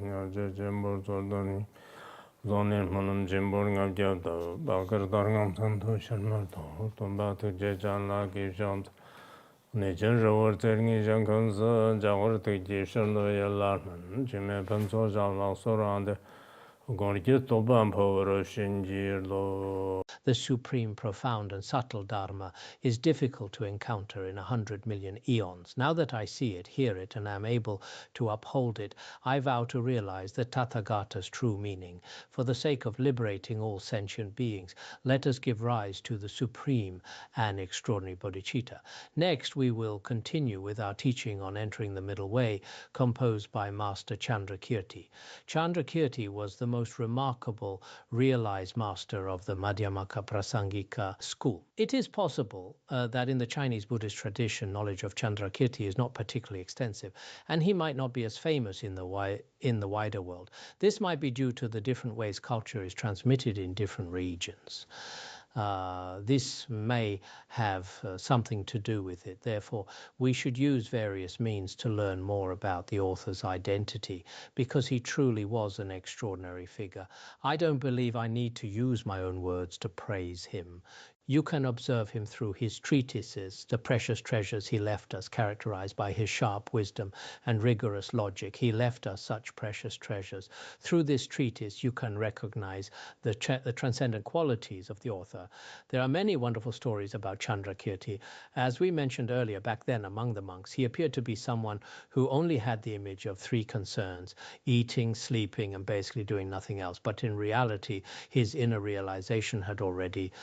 Nga Jembo Zordani, Zonin Manam Jimbo Ngabjata, Bakar Dargam Santo Sharmato, Tombatu Jejan Laki Shant, Nijan Rover Terni Jankanza, Jawar Tiki Shando Yalarman, Jimmy Panso Jala Sorande, Gorgit Toban Power Shinji Lo. The supreme, profound and subtle Dharma is difficult to encounter in 100 million eons. Now that I see it, hear it, and am able to uphold it, I vow to realize the Tathagata's true meaning. For the sake of liberating all sentient beings, let us give rise to the supreme and extraordinary bodhicitta. Next, we will continue with our teaching on entering the middle way, composed by Master Chandrakirti. Chandrakirti was the most remarkable realized master of the Madhyamaka Prasangika school. It is possible that in the Chinese Buddhist tradition, knowledge of Chandrakirti is not particularly extensive, and he might not be as famous in the wider world. This might be due to the different ways culture is transmitted in different regions. This may have something to do with it. Therefore, we should use various means to learn more about the author's identity, because he truly was an extraordinary figure. I don't believe I need to use my own words to praise him. You can observe him through his treatises, the precious treasures he left us, characterized by his sharp wisdom and rigorous logic. He left us such precious treasures. Through this treatise, you can recognize the transcendent qualities of the author. There are many wonderful stories about Chandrakirti. As we mentioned earlier, back then among the monks, he appeared to be someone who only had the image of three concerns: eating, sleeping, and basically doing nothing else. But in reality, his inner realization had already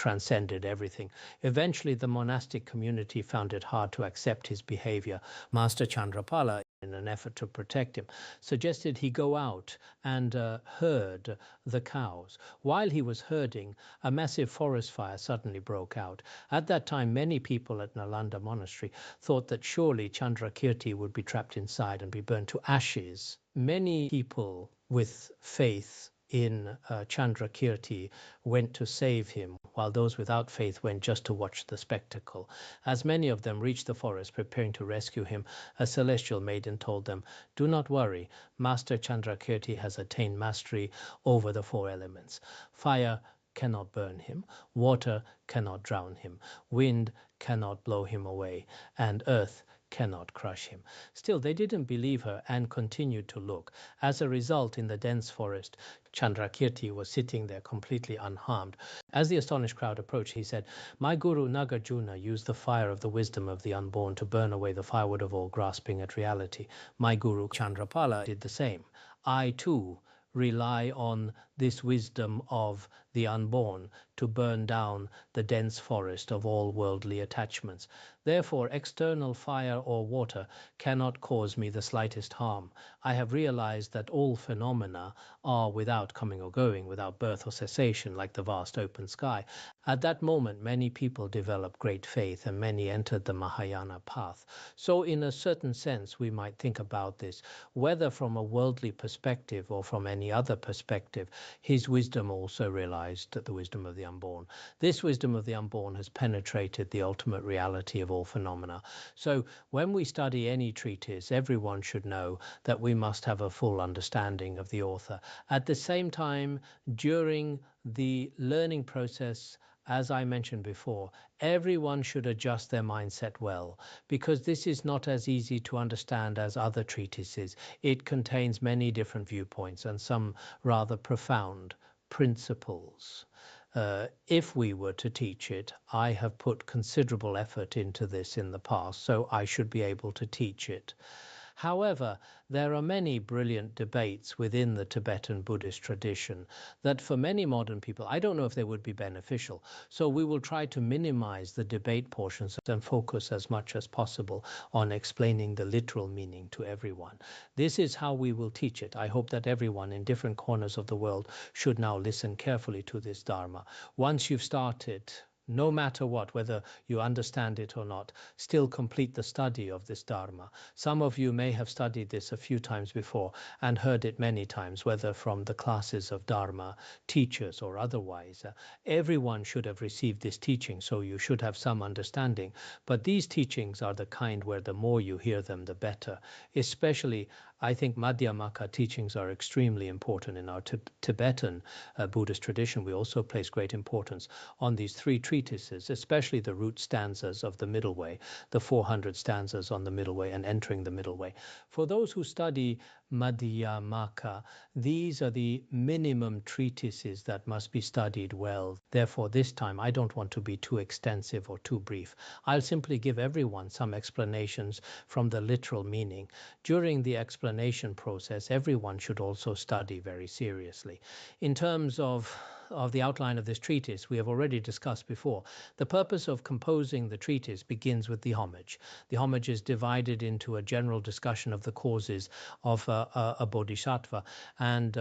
transcended everything. Eventually, the monastic community found it hard to accept his behavior. Master Chandrapala, in an effort to protect him, suggested he go out and herd the cows. While he was herding, a massive forest fire suddenly broke out. At that time, many people at Nalanda Monastery thought that surely Chandrakirti would be trapped inside and be burnt to ashes. Many people with faith in Chandrakirti went to save him, while those without faith went just to watch the spectacle. As many of them reached the forest preparing to rescue him, a celestial maiden told them, "Do not worry, Master Chandrakirti has attained mastery over the four elements. Fire cannot burn him, water cannot drown him, wind cannot blow him away, and earth cannot crush him." Still, they didn't believe her and continued to look. As a result, in the dense forest, Chandrakirti was sitting there completely unharmed. As the astonished crowd approached, he said, "My guru Nagarjuna used the fire of the wisdom of the unborn to burn away the firewood of all grasping at reality. My guru Chandrapala did the same. I too rely on this wisdom of the unborn to burn down the dense forest of all worldly attachments. Therefore, external fire or water cannot cause me the slightest harm. I have realized that all phenomena are without coming or going, without birth or cessation, like the vast open sky." At that moment, many people developed great faith and many entered the Mahāyāna path. So in a certain sense, we might think about this, whether from a worldly perspective or from any other perspective, his wisdom also realized the wisdom of the unborn. This wisdom of the unborn has penetrated the ultimate reality of all phenomena. So when we study any treatise, everyone should know that we must have a full understanding of the author. At the same time, during the learning process, as I mentioned before, everyone should adjust their mindset well, because this is not as easy to understand as other treatises. It contains many different viewpoints and some rather profound principles. If we were to teach it, I have put considerable effort into this in the past, so I should be able to teach it. However, there are many brilliant debates within the Tibetan Buddhist tradition that for many modern people, I don't know if they would be beneficial. So we will try to minimize the debate portions and focus as much as possible on explaining the literal meaning to everyone. This is how we will teach it. I hope that everyone in different corners of the world should now listen carefully to this Dharma. Once you've started, no matter what, whether you understand it or not, still complete the study of this Dharma. Some of you may have studied this a few times before and heard it many times, whether from the classes of Dharma, teachers or otherwise. Everyone should have received this teaching, so you should have some understanding. But these teachings are the kind where the more you hear them, the better. Especially, I think Madhyamaka teachings are extremely important in our Tibetan Buddhist tradition. We also place great importance on these three treatises, especially the root stanzas of the Middle Way, the 400 stanzas on the Middle Way and entering the Middle Way. For those who study Madhyamaka, these are the minimum treatises that must be studied well. Therefore, this time I don't want to be too extensive or too brief. I'll simply give everyone some explanations from the literal meaning. During the explanation process, everyone should also study very seriously. In terms of the outline of this treatise, we have already discussed before. The purpose of composing the treatise begins with the homage. The homage is divided into a general discussion of the causes of a bodhisattva and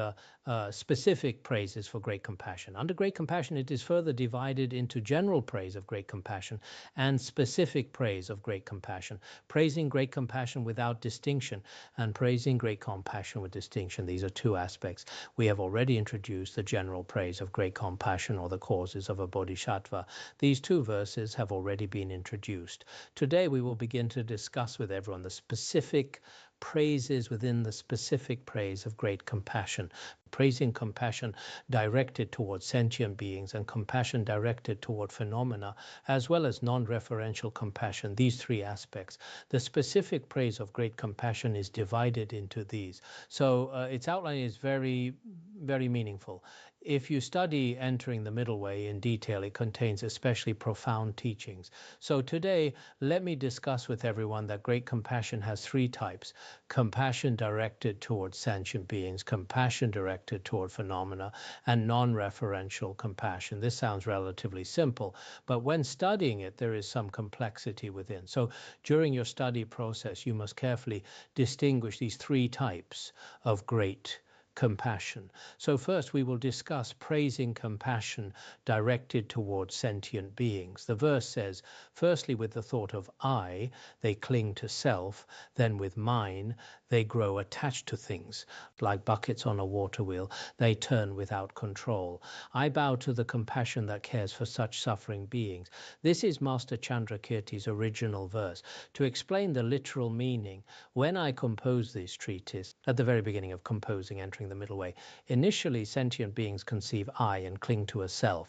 specific praises for great compassion. Under great compassion, it is further divided into general praise of great compassion and specific praise of great compassion, praising great compassion without distinction and praising great compassion with distinction. These are two aspects. We have already introduced the general praise of great compassion or the causes of a bodhisattva. These two verses have already been introduced. Today we will begin to discuss with everyone the specific praises within the specific praise of great compassion, praising compassion directed towards sentient beings and compassion directed toward phenomena, as well as non-referential compassion, these three aspects. The specific praise of great compassion is divided into these. So its outline is very, very meaningful. If you study Entering the Middle Way in detail, it contains especially profound teachings. So today, let me discuss with everyone that great compassion has three types: compassion directed towards sentient beings, compassion directed toward phenomena, and non-referential compassion. This sounds relatively simple, but when studying it, there is some complexity within. So during your study process, you must carefully distinguish these three types of great compassion. So first we will discuss praising compassion directed towards sentient beings. The verse says, firstly with the thought of I, they cling to self, then with mine, they grow attached to things. Like buckets on a water wheel, they turn without control. I bow to the compassion that cares for such suffering beings. This is Master Chandrakirti's original verse. To explain the literal meaning, when I composed this treatise, at the very beginning of composing Entering the Middle Way, initially sentient beings conceive I and cling to a self.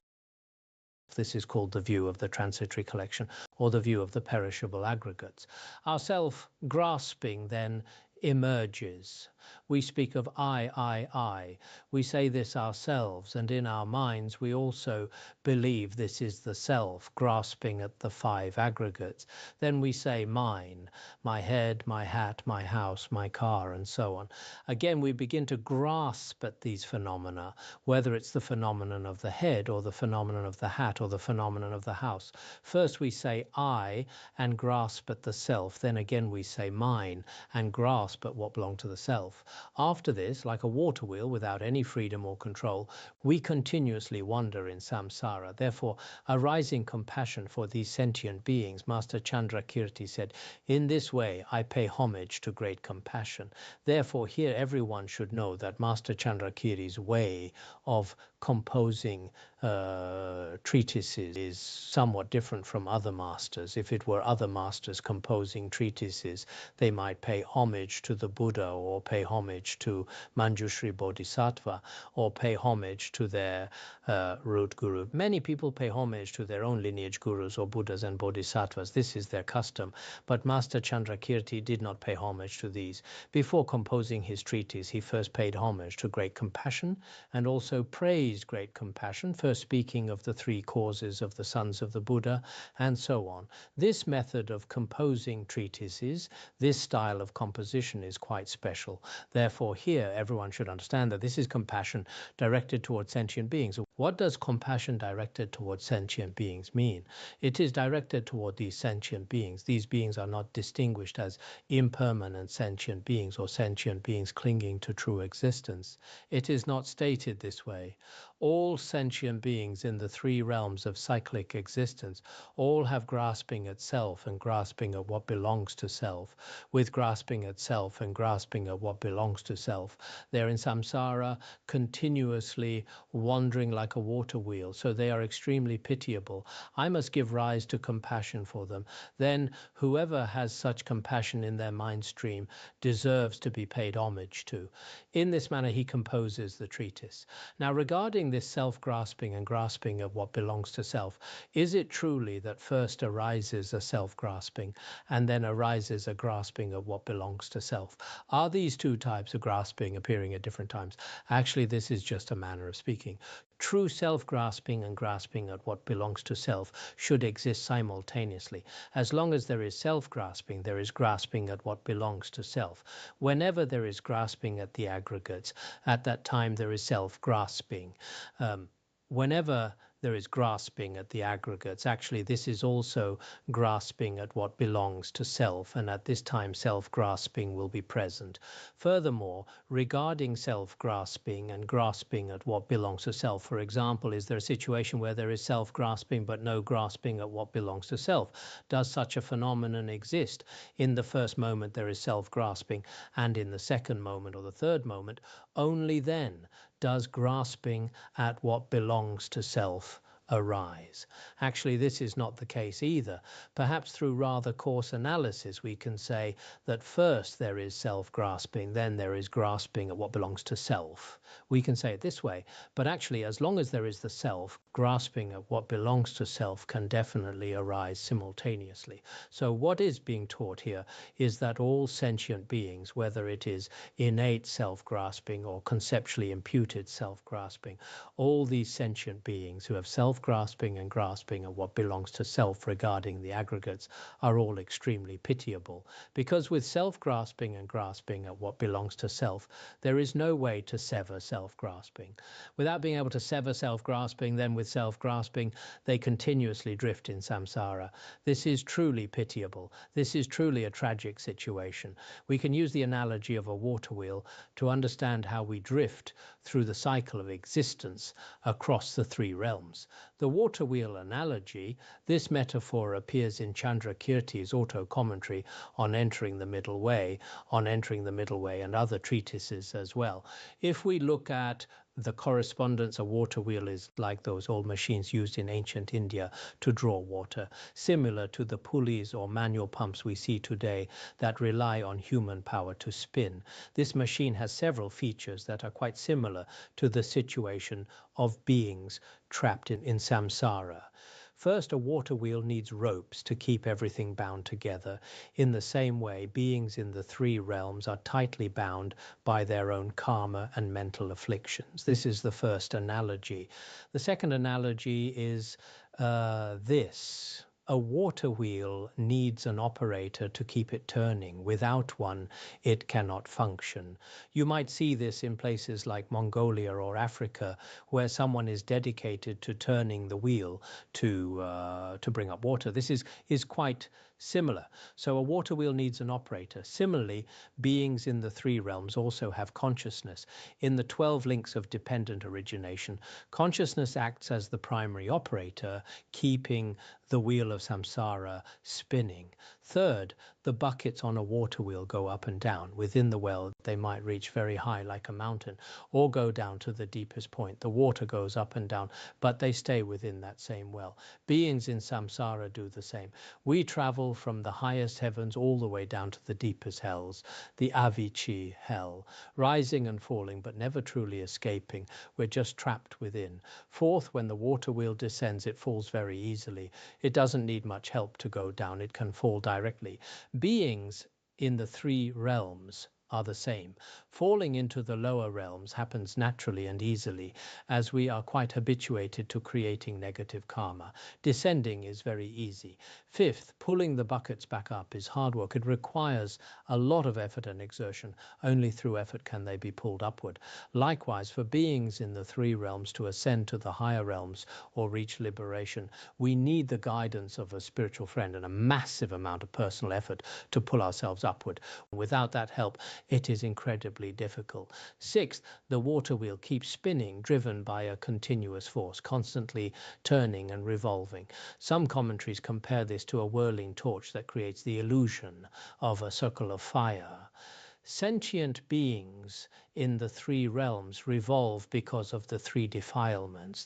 This is called the view of the transitory collection, or the view of the perishable aggregates. Our self-grasping then emerges. We speak of I. We say this ourselves, and in our minds we also believe this is the self, grasping at the five aggregates. Then we say mine, my head, my hat, my house, my car, and so on. Again, we begin to grasp at these phenomena, whether it's the phenomenon of the head, or the phenomenon of the hat, or the phenomenon of the house. First we say I and grasp at the self, then again we say mine and grasp at what belongs to the self. After this, like a water wheel without any freedom or control, we continuously wander in samsara. Therefore, arising compassion for these sentient beings, Master Chandrakirti said, in this way I pay homage to great compassion. Therefore, here everyone should know that Master Chandrakirti's way of composing treatises is somewhat different from other masters. If it were other masters composing treatises, they might pay homage to the Buddha, or pay homage to Manjushri Bodhisattva, or pay homage to their root guru. Many people pay homage to their own lineage gurus or Buddhas and Bodhisattvas. This is their custom. But Master Chandrakirti did not pay homage to these. Before composing his treatise, he first paid homage to great compassion and also praised great compassion, first speaking of the three causes of the sons of the Buddha, and so on. This method of composing treatises, this style of composition, is quite special. Therefore, here everyone should understand that this is compassion directed towards sentient beings. What does compassion directed towards sentient beings mean? It is directed toward these sentient beings. These beings are not distinguished as impermanent sentient beings or sentient beings clinging to true existence. It is not stated this way. All sentient beings in the three realms of cyclic existence all have grasping at self and grasping at what belongs to self. With grasping at self and grasping at what belongs to self, they're in samsara, continuously wandering like like a water wheel, so they are extremely pitiable. I must give rise to compassion for them. Then whoever has such compassion in their mind stream deserves to be paid homage to. In this manner, he composes the treatise. Now, regarding this self-grasping and grasping of what belongs to self, is it truly that first arises a self-grasping and then arises a grasping of what belongs to self? Are these two types of grasping appearing at different times? Actually, this is just a manner of speaking. True self-grasping and grasping at what belongs to self should exist simultaneously. As long as there is self-grasping, there is grasping at what belongs to self. Whenever there is grasping at the aggregates, at that time there is self-grasping. Whenever there is grasping at the aggregates, actually this is also grasping at what belongs to self, and at this time self-grasping will be present. Furthermore, regarding self-grasping and grasping at what belongs to self, for example, is there a situation where there is self-grasping but no grasping at what belongs to self? Does such a phenomenon exist? In the first moment there is self-grasping, and in the second moment or the third moment, only then does grasping at what belongs to self arise. Actually, this is not the case either. Perhaps through rather coarse analysis, we can say that first there is self-grasping, then there is grasping at what belongs to self. We can say it this way, but actually, as long as there is the self, grasping at what belongs to self can definitely arise simultaneously. So what is being taught here is that all sentient beings, whether it is innate self-grasping or conceptually imputed self-grasping, all these sentient beings who have self-grasping and grasping of what belongs to self regarding the aggregates are all extremely pitiable, because with self-grasping and grasping at what belongs to self, there is no way to sever self-grasping. Without being able to sever self-grasping, then with self-grasping, they continuously drift in samsara. This is truly pitiable. This is truly a tragic situation. We can use the analogy of a water wheel to understand how we drift through the cycle of existence across the three realms. The water wheel analogy, this metaphor appears in Chandrakirti's auto-commentary on entering the middle way, and other treatises as well. If we look at the correspondence, a water wheel is like those old machines used in ancient India to draw water, similar to the pulleys or manual pumps we see today that rely on human power to spin. This machine has several features that are quite similar to the situation of beings trapped in samsara. First, a water wheel needs ropes to keep everything bound together. In the same way, beings in the three realms are tightly bound by their own karma and mental afflictions. This is the first analogy. The second analogy is this. A water wheel needs an operator to keep it turning. Without one, it cannot function. You might see this in places like Mongolia or Africa, where someone is dedicated to turning the wheel to bring up water. This is quite similar. So a water wheel needs an operator. Similarly, beings in the three realms also have consciousness. In the 12 links of dependent origination, consciousness acts as the primary operator, keeping the wheel of samsara spinning. Third, the buckets on a water wheel go up and down. Within the well, they might reach very high like a mountain, or go down to the deepest point. The water goes up and down, but they stay within that same well. Beings in samsara do the same. We travel from the highest heavens all the way down to the deepest hells, the Avicii hell, rising and falling, but never truly escaping. We're just trapped within. Fourth, when the water wheel descends, it falls very easily. It doesn't need much help to go down. It can fall directly. Beings in the three realms are the same. Falling into the lower realms happens naturally and easily, as we are quite habituated to creating negative karma. Descending is very easy. Fifth, pulling the buckets back up is hard work. It requires a lot of effort and exertion. Only through effort can they be pulled upward. Likewise, for beings in the three realms to ascend to the higher realms or reach liberation, we need the guidance of a spiritual friend and a massive amount of personal effort to pull ourselves upward. Without that help, it is incredibly difficult. Sixth, the water wheel keeps spinning, driven by a continuous force, constantly turning and revolving. Some commentaries compare this to a whirling torch that creates the illusion of a circle of fire. Sentient beings in the three realms revolve because of the three defilements,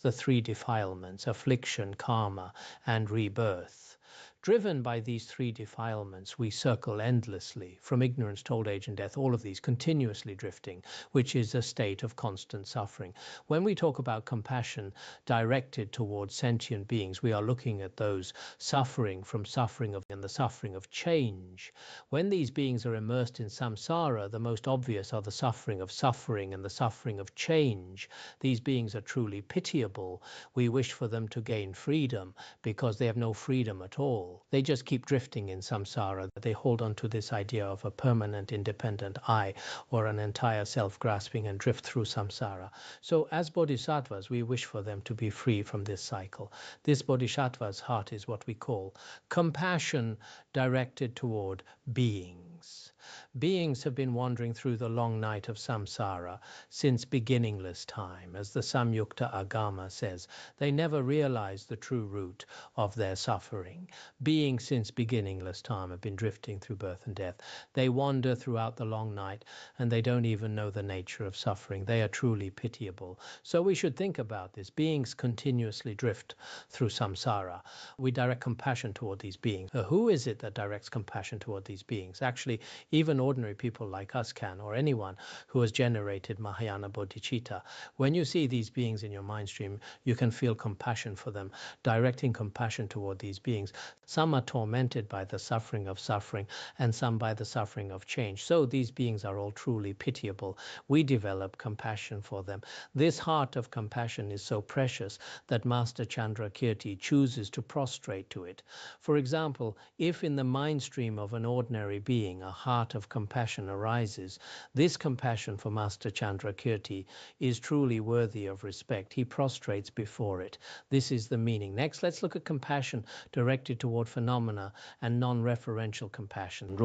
affliction, karma, and rebirth. Driven by these three defilements, we circle endlessly, from ignorance to old age and death, all of these continuously drifting, which is a state of constant suffering. When we talk about compassion directed towards sentient beings, we are looking at those suffering from suffering of and the suffering of change. When these beings are immersed in samsara, the most obvious are the suffering of suffering and the suffering of change. These beings are truly pitiable. We wish for them to gain freedom because they have no freedom at all. They just keep drifting in samsara. They hold on to this idea of a permanent independent I or an entire self-grasping and drift through samsara. So as bodhisattvas, we wish for them to be free from this cycle. This bodhisattva's heart is what we call compassion directed toward beings. Beings have been wandering through the long night of samsara since beginningless time. As the Samyukta Agama says, they never realized the true root of their suffering. Beings since beginningless time have been drifting through birth and death. They wander throughout the long night and they don't even know the nature of suffering. They are truly pitiable. So we should think about this. Beings continuously drift through samsara. We direct compassion toward these beings. Who is it that directs compassion toward these beings? Actually, even ordinary people like us can, or anyone who has generated Mahāyāna bodhicitta. When you see these beings in your mind stream, you can feel compassion for them, directing compassion toward these beings. Some are tormented by the suffering of suffering, and some by the suffering of change. So these beings are all truly pitiable. We develop compassion for them. This heart of compassion is so precious that Master Chandrakirti chooses to prostrate to it. For example, if in the mind stream of an ordinary being a heart of compassion arises, this compassion for Master Chandrakirti is truly worthy of respect. He prostrates before it. This is the meaning. Next, let's look at compassion directed toward phenomena and non-referential compassion.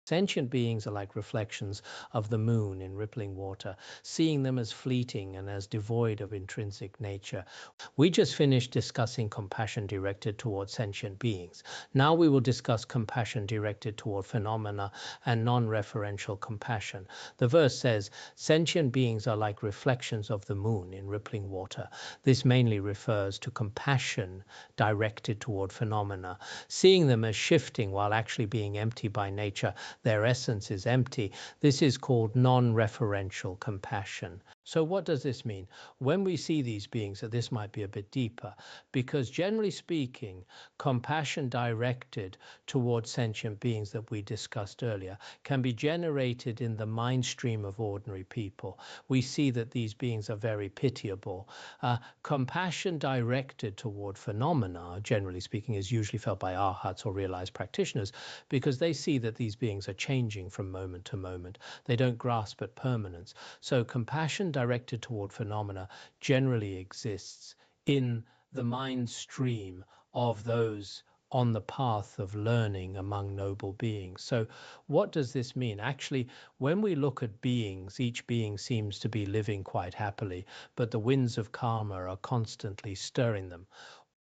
Sentient beings are like reflections of the moon in rippling water, seeing them as fleeting and as devoid of intrinsic nature. We just finished discussing compassion directed toward sentient beings. Now we will discuss compassion directed toward phenomena and non-referential compassion. The verse says, sentient beings are like reflections of the moon in rippling water. This mainly refers to compassion directed toward phenomena, seeing them as shifting while actually being empty by nature. Their essence is empty. This is called non-referential compassion. So what does this mean? When we see these beings, this might be a bit deeper, because generally speaking, compassion directed towards sentient beings that we discussed earlier can be generated in the mind stream of ordinary people. We see that these beings are very pitiable. Compassion directed toward phenomena, generally speaking, is usually felt by arhats or realized practitioners because they see that these beings are changing from moment to moment. They don't grasp at permanence. So compassion directed toward phenomena generally exists in the mind stream of those on the path of learning among noble beings. So what does this mean? Actually, when we look at beings, each being seems to be living quite happily, but the winds of karma are constantly stirring them.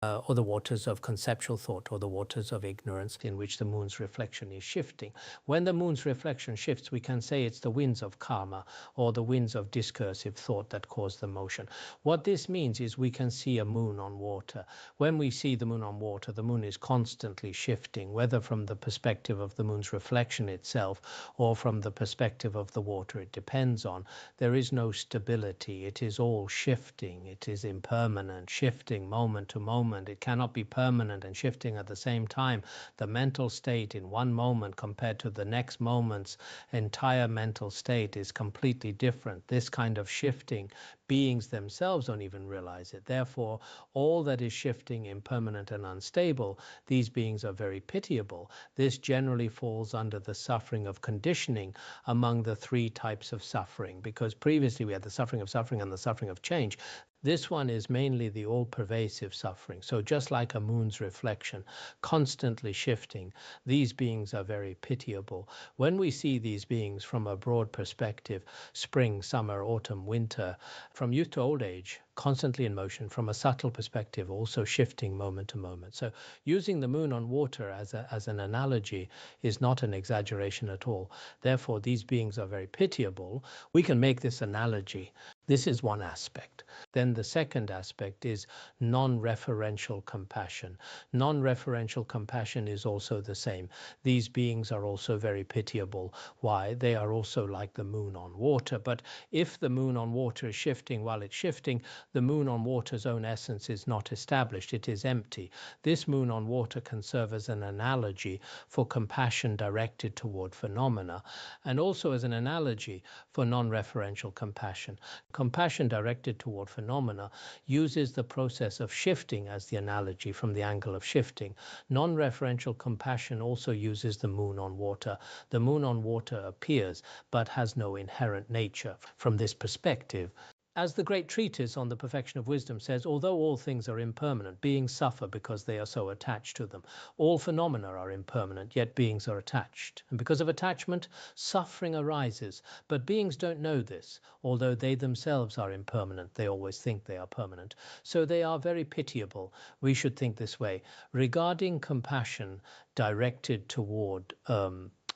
Or the waters of conceptual thought, or the waters of ignorance in which the moon's reflection is shifting. When the moon's reflection shifts, we can say it's the winds of karma or the winds of discursive thought that cause the motion. What this means is we can see a moon on water. When we see the moon on water, the moon is constantly shifting, whether from the perspective of the moon's reflection itself or from the perspective of the water it depends on. There is no stability. It is all shifting. It is impermanent, shifting moment to moment. It cannot be permanent and shifting at the same time. The mental state in one moment compared to the next moment's entire mental state is completely different. This kind of shifting, beings themselves don't even realize it. Therefore, all that is shifting, impermanent and unstable, these beings are very pitiable. This generally falls under the suffering of conditioning among the three types of suffering, because previously we had the suffering of suffering and the suffering of change. This one is mainly the all-pervasive suffering. So just like a moon's reflection, constantly shifting, these beings are very pitiable. When we see these beings from a broad perspective, spring, summer, autumn, winter, from youth to old age, constantly in motion, from a subtle perspective, also shifting moment to moment. So using the moon on water as an analogy is not an exaggeration at all. Therefore, these beings are very pitiable. We can make this analogy. This is one aspect. Then the second aspect is non-referential compassion. Non-referential compassion is also the same. These beings are also very pitiable. Why? They are also like the moon on water. But if the moon on water is shifting while it's shifting, the moon on water's own essence is not established. It is empty. This moon on water can serve as an analogy for compassion directed toward phenomena, and also as an analogy for non-referential compassion. Compassion directed toward phenomena uses the process of shifting as the analogy from the angle of shifting. Non-referential compassion also uses the moon on water. The moon on water appears but has no inherent nature. From this perspective, as the great treatise on the perfection of wisdom says, although all things are impermanent, beings suffer because they are so attached to them. All phenomena are impermanent, yet beings are attached. And because of attachment, suffering arises. But beings don't know this. Although they themselves are impermanent, they always think they are permanent. So they are very pitiable. We should think this way. Regarding compassion directed toward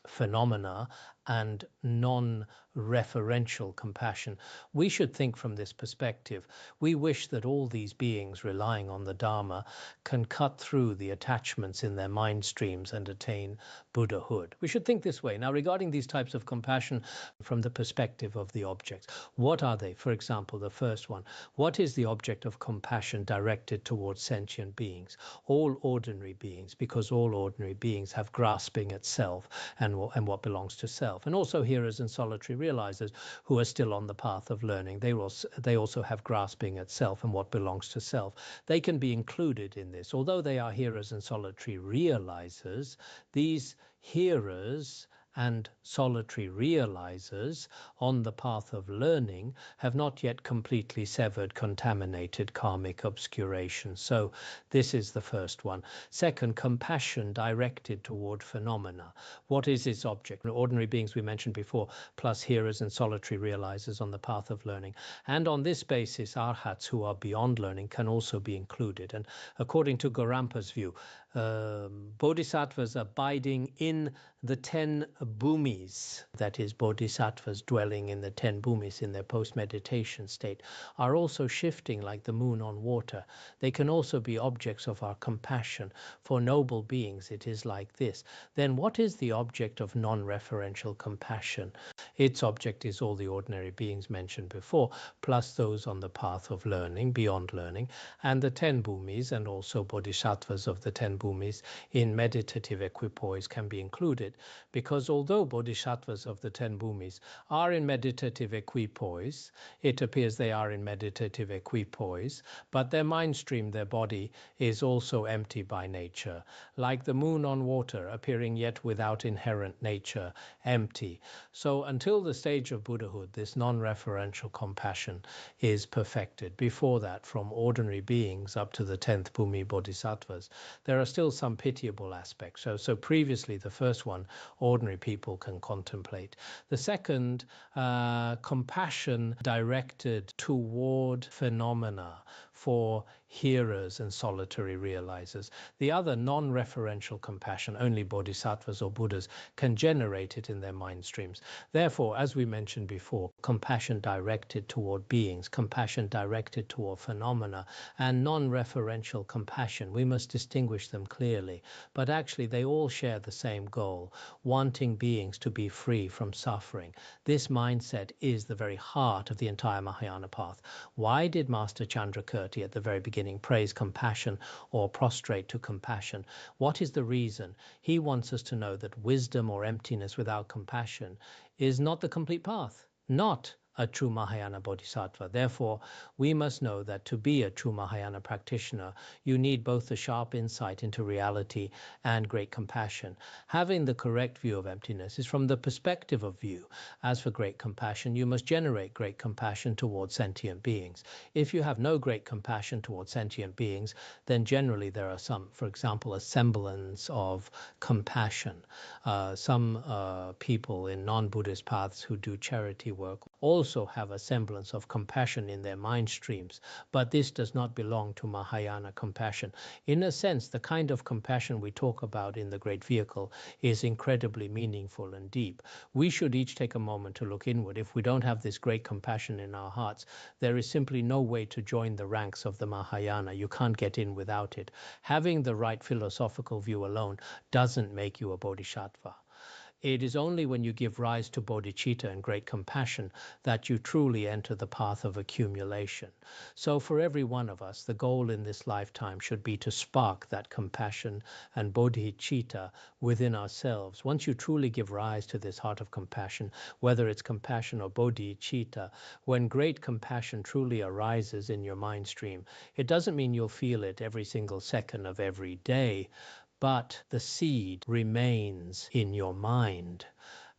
phenomena and non-referential compassion, we should think from this perspective. We wish that all these beings relying on the Dharma can cut through the attachments in their mind streams and attain Buddhahood. We should think this way. Now, regarding these types of compassion from the perspective of the objects, what are they? For example, the first one, what is the object of compassion directed towards sentient beings? All ordinary beings, because all ordinary beings have grasping at self and what belongs to self. And also hearers and solitary realizers who are still on the path of learning. They also have grasping at self and what belongs to self. They can be included in this. Although they are hearers and solitary realizers, these hearers and solitary realizers on the path of learning have not yet completely severed contaminated karmic obscuration. So this is the first one. Second, compassion directed toward phenomena. What is its object? Ordinary beings we mentioned before, plus hearers and solitary realizers on the path of learning. And on this basis, arhats who are beyond learning can also be included. And according to Gorampa's view, bodhisattvas abiding in the 10 bhumis, that is, bodhisattvas dwelling in the 10 bhumis in their post-meditation state, are also shifting like the moon on water. They can also be objects of our compassion. For noble beings, it is like this. Then what is the object of non-referential compassion? Its object is all the ordinary beings mentioned before, plus those on the path of learning, beyond learning, and the 10 bhumis, and also bodhisattvas of the 10 bhumis in meditative equipoise can be included, because although bodhisattvas of the 10 bhumis are in meditative equipoise, it appears they are in meditative equipoise, but their mind stream, their body, is also empty by nature, like the moon on water, appearing yet without inherent nature, empty. So until the stage of Buddhahood, this non-referential compassion is perfected. Before that, from ordinary beings up to the 10th Bhumi Bodhisattvas, there are still some pitiable aspects. So previously, the first one, ordinary people can contemplate. The second, compassion directed toward phenomena for hearers and solitary realizers. The other, non-referential compassion, only bodhisattvas or Buddhas can generate it in their mind streams. Therefore, as we mentioned before, compassion directed toward beings, compassion directed toward phenomena, and non-referential compassion, we must distinguish them clearly. But actually, they all share the same goal, wanting beings to be free from suffering. This mindset is the very heart of the entire Mahāyāna path. Why did Master Chandrakirti at the very beginning praise compassion or prostrate to compassion? What is the reason? He wants us to know that wisdom or emptiness without compassion is not the complete path. Not a true Mahāyāna Bodhisattva. Therefore, we must know that to be a true Mahāyāna practitioner, you need both a sharp insight into reality and great compassion. Having the correct view of emptiness is from the perspective of view. As for great compassion, you must generate great compassion towards sentient beings. If you have no great compassion towards sentient beings, then generally there are some, for example, a semblance of compassion. Some people in non-Buddhist paths who do charity work also have a semblance of compassion in their mind streams, but this does not belong to Mahāyāna compassion. In a sense, the kind of compassion we talk about in the Great Vehicle is incredibly meaningful and deep. We should each take a moment to look inward. If we don't have this great compassion in our hearts, there is simply no way to join the ranks of the Mahāyāna. You can't get in without it. Having the right philosophical view alone doesn't make you a bodhisattva. It is only when you give rise to bodhicitta and great compassion that you truly enter the path of accumulation. So for every one of us, the goal in this lifetime should be to spark that compassion and bodhicitta within ourselves. Once you truly give rise to this heart of compassion, whether it's compassion or bodhicitta, when great compassion truly arises in your mind stream, it doesn't mean you'll feel it every single second of every day, but the seed remains in your mind.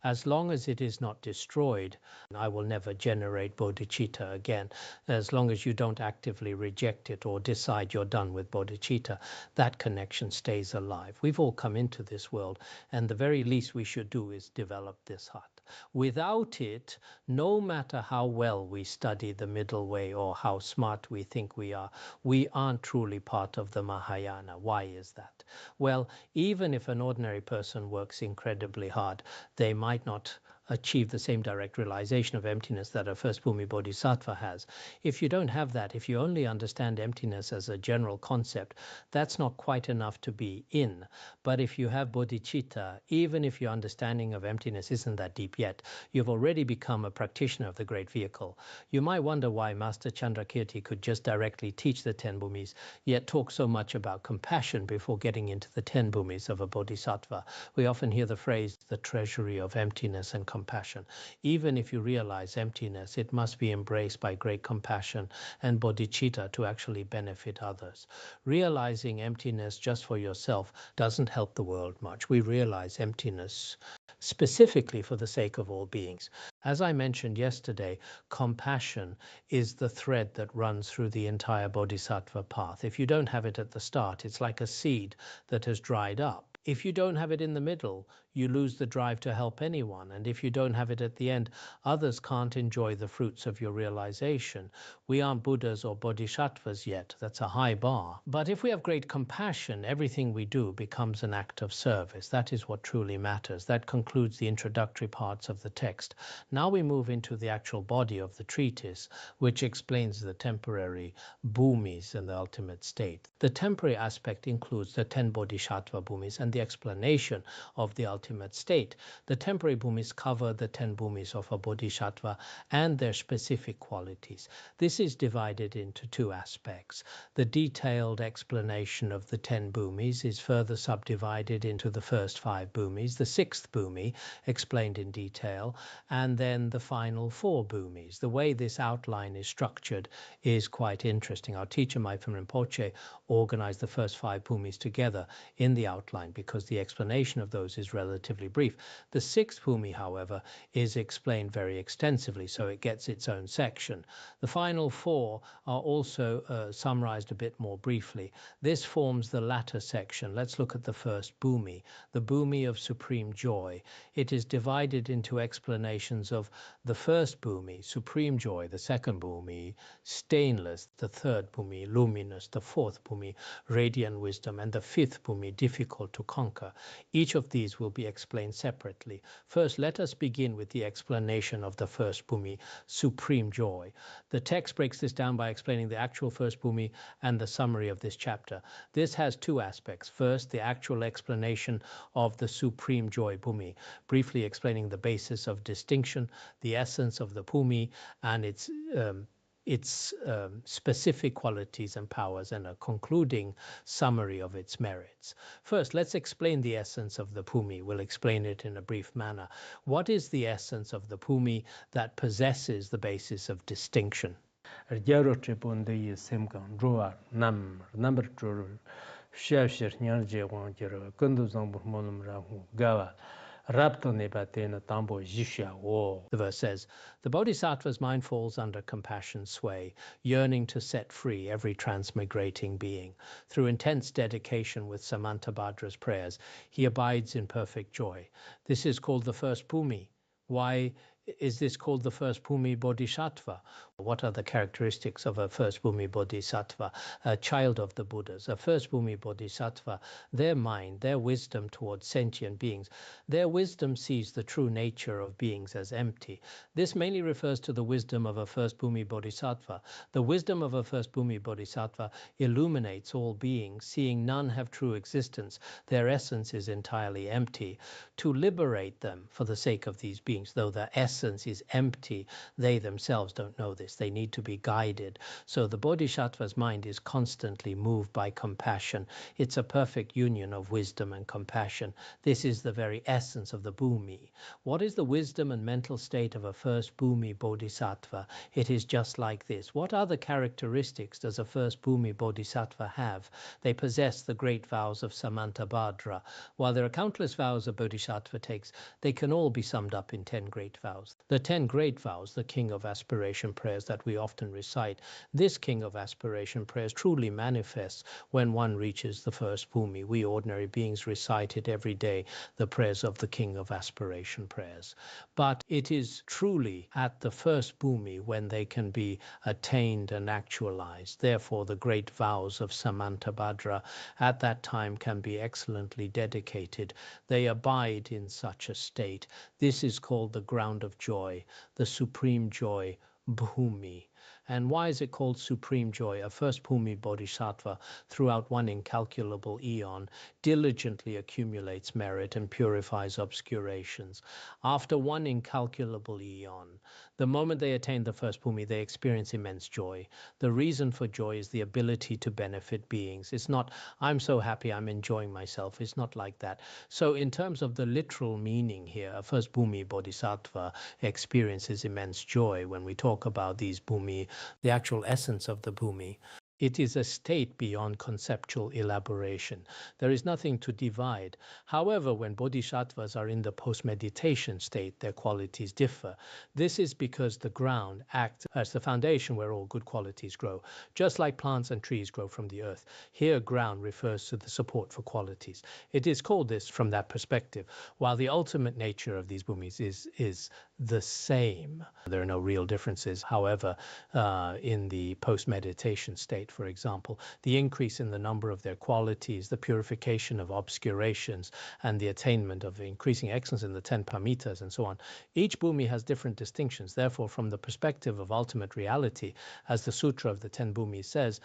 As long as it is not destroyed, I will never generate bodhicitta again. As long as you don't actively reject it or decide you're done with bodhicitta, that connection stays alive. We've all come into this world, and the very least we should do is develop this heart. Without it, no matter how well we study the middle way or how smart we think we aren't truly part of the Mahāyāna. Why is that? Well, even if an ordinary person works incredibly hard, they might not achieve the same direct realization of emptiness that a First-Bhumi Bodhisattva has. If you don't have that, if you only understand emptiness as a general concept, that's not quite enough to be in. But if you have bodhicitta, even if your understanding of emptiness isn't that deep yet, you've already become a practitioner of the Great Vehicle. You might wonder why Master Chandrakirti could just directly teach the 10 bhumis, yet talk so much about compassion before getting into the 10 bhumis of a bodhisattva. We often hear the phrase, the treasury of emptiness and compassion. Even if you realize emptiness, it must be embraced by great compassion and bodhicitta to actually benefit others. Realizing emptiness just for yourself doesn't help the world much. We realize emptiness specifically for the sake of all beings. As I mentioned yesterday, compassion is the thread that runs through the entire bodhisattva path. If you don't have it at the start, it's like a seed that has dried up. If you don't have it in the middle, you lose the drive to help anyone. And if you don't have it at the end, others can't enjoy the fruits of your realization. We aren't Buddhas or bodhisattvas yet. That's a high bar. But if we have great compassion, everything we do becomes an act of service. That is what truly matters. That concludes the introductory parts of the text. Now we move into the actual body of the treatise, which explains the temporary bhumis and the ultimate state. The temporary aspect includes the 10 bodhisattva bhumis and the explanation of the ultimate state. The temporary bhumis cover the 10 bhumis of a bodhisattva and their specific qualities. This is divided into two aspects. The detailed explanation of the 10 bhumis is further subdivided into the first 5 bhumis, the 6th bhumi explained in detail, and then the final 4 bhumis. The way this outline is structured is quite interesting. Our teacher, Maipham Rinpoche, organized the first 5 bhumis together in the outline because the explanation of those is relatively brief. The 6th bhumi, however, is explained very extensively, so it gets its own section. The final 4 are also summarized a bit more briefly. This forms the latter section. Let's look at the first bhumi, the bhumi of supreme joy. It is divided into explanations of the first bhumi, supreme joy, the second bhumi, stainless, the third bhumi, luminous, the fourth bhumi, radiant wisdom, and the 5th bhumi, difficult to conquer. Each of these will be explained separately. First, let us begin with the explanation of the first bhumi, supreme joy. The text breaks this down by explaining the actual first bhumi and the summary of this chapter. This has two aspects. First, the actual explanation of the supreme joy bhumi, briefly explaining the basis of distinction, the essence of the bhumi, and its its specific qualities and powers and a concluding summary of its merits. First, let's explain the essence of the Bhumi. We'll explain it in a brief manner. What is the essence of the Bhumi that possesses the basis of distinction? The verse says, the Bodhisattva's mind falls under compassion's sway, yearning to set free every transmigrating being. Through intense dedication with Samantabhadra's prayers, he abides in perfect joy. This is called the first Bhumi. Why is this called the First-Bhumi Bodhisattva? What are the characteristics of a First-Bhumi Bodhisattva, a child of the Buddhas? A First-Bhumi Bodhisattva, their mind, their wisdom towards sentient beings, their wisdom sees the true nature of beings as empty. This mainly refers to the wisdom of a First-Bhumi Bodhisattva. The wisdom of a First-Bhumi Bodhisattva illuminates all beings, seeing none have true existence. Their essence is entirely empty. To liberate them for the sake of these beings, though their essence is empty, they themselves don't know this. They need to be guided. So the Bodhisattva's mind is constantly moved by compassion. It's a perfect union of wisdom and compassion. This is the very essence of the Bhumi. What is the wisdom and mental state of a first Bhumi Bodhisattva? It is just like this. What other characteristics does a first Bhumi Bodhisattva have? They possess the great vows of Samantabhadra. While there are countless vows a Bodhisattva takes, they can all be summed up in 10 great vows. The 10 great vows, the King of Aspiration prayers that we often recite, this King of Aspiration prayers truly manifests when one reaches the first Bhumi. We ordinary beings recite it every day, the prayers of the King of Aspiration prayers. But it is truly at the first Bhumi when they can be attained and actualized. Therefore, the great vows of Samantabhadra at that time can be excellently dedicated. They abide in such a state. This is called the ground of joy, the supreme joy, Bhumi. And why is it called supreme joy? A first Bhumi Bodhisattva, throughout one incalculable eon, diligently accumulates merit and purifies obscurations. After one incalculable eon, the moment they attain the first Bhumi, they experience immense joy. The reason for joy is the ability to benefit beings. It's not, I'm so happy, I'm enjoying myself. It's not like that. So in terms of the literal meaning here, a first Bhumi Bodhisattva experiences immense joy. When we talk about these Bhumi, the actual essence of the Bhumi, it is a state beyond conceptual elaboration. There is nothing to divide. However, when bodhisattvas are in the post-meditation state, their qualities differ. This is because the ground acts as the foundation where all good qualities grow. Just like plants and trees grow from the earth, here ground refers to the support for qualities. It is called this from that perspective, while the ultimate nature of these bhumis is the same. There are no real differences. However, in the post-meditation state, for example, the increase in the number of their qualities, the purification of obscurations, and the attainment of increasing excellence in the 10 paramitas and so on. Each bhumi has different distinctions. Therefore, from the perspective of ultimate reality, as the Sutra of the 10 Bhumis says,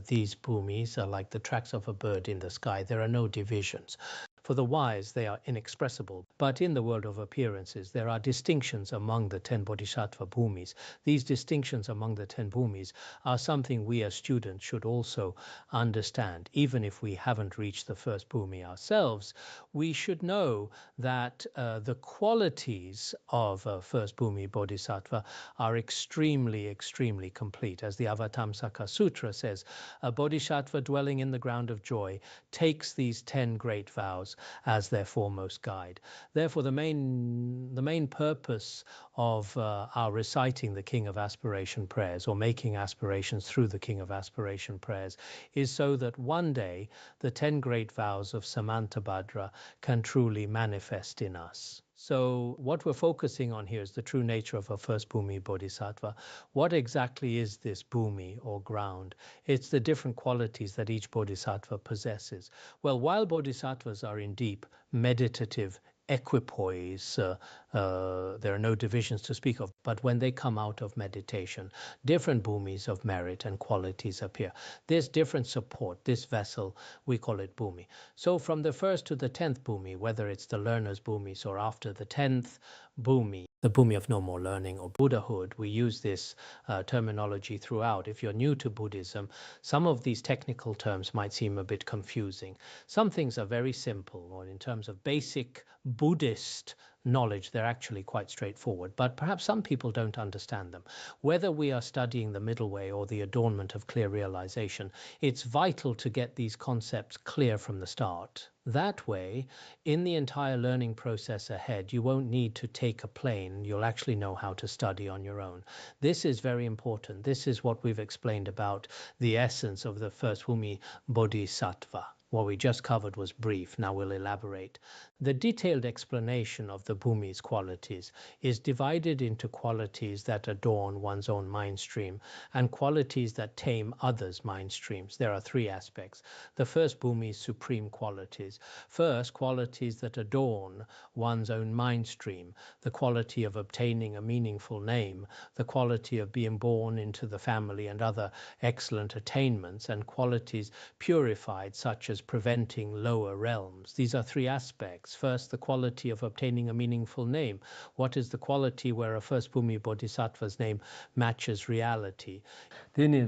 these bhumis are like the tracks of a bird in the sky. There are no divisions. For the wise, they are inexpressible. But in the world of appearances, there are distinctions among the 10 bodhisattva bhumis. These distinctions among the 10 bhumis are something we as students should also understand. Even if we haven't reached the first bhumi ourselves, we should know that the qualities of a first bhumi bodhisattva are extremely, extremely complete. As the Avatamsaka Sutra says, a bodhisattva dwelling in the ground of joy takes these 10 great vows as their foremost guide. Therefore, the main purpose of our reciting the King of Aspiration prayers, or making aspirations through the King of Aspiration prayers, is so that one day the 10 great vows of Samantabhadra can truly manifest in us. So what we're focusing on here is the true nature of a first Bhumi Bodhisattva. What exactly is this Bhumi or ground? It's the different qualities that each Bodhisattva possesses. Well, while Bodhisattvas are in deep meditative equipoise there are no divisions to speak of. But when they come out of meditation, different bhumis of merit and qualities appear. There's different support. This vessel, we call it bhumi. So from the first to the 10th bhumi, whether it's the learner's bhumis or after the 10th bhumi, the bhumi of no more learning or Buddhahood, we use this terminology throughout. If you're new to Buddhism, some of these technical terms might seem a bit confusing. Some things are very simple, or in terms of basic Buddhist knowledge, they're actually quite straightforward, but perhaps some people don't understand them. Whether we are studying the middle way or the adornment of clear realization, it's vital to get these concepts clear from the start. That way, in the entire learning process ahead, you won't need to take a plane. You'll actually know how to study on your own. This is very important. This is what we've explained about the essence of the First-Bhumi Bodhisattva. What we just covered was brief. Now we'll elaborate. The detailed explanation of the bhumi's qualities is divided into qualities that adorn one's own mind stream and qualities that tame others' mind streams. There are three aspects. The first bhumi's supreme qualities. First, qualities that adorn one's own mind stream. The quality of obtaining a meaningful name, the quality of being born into the family and other excellent attainments, and qualities purified, such as preventing lower realms. These are three aspects. First, the quality of obtaining a meaningful name. What is the quality where a first Bhumi Bodhisattva's name matches reality? In the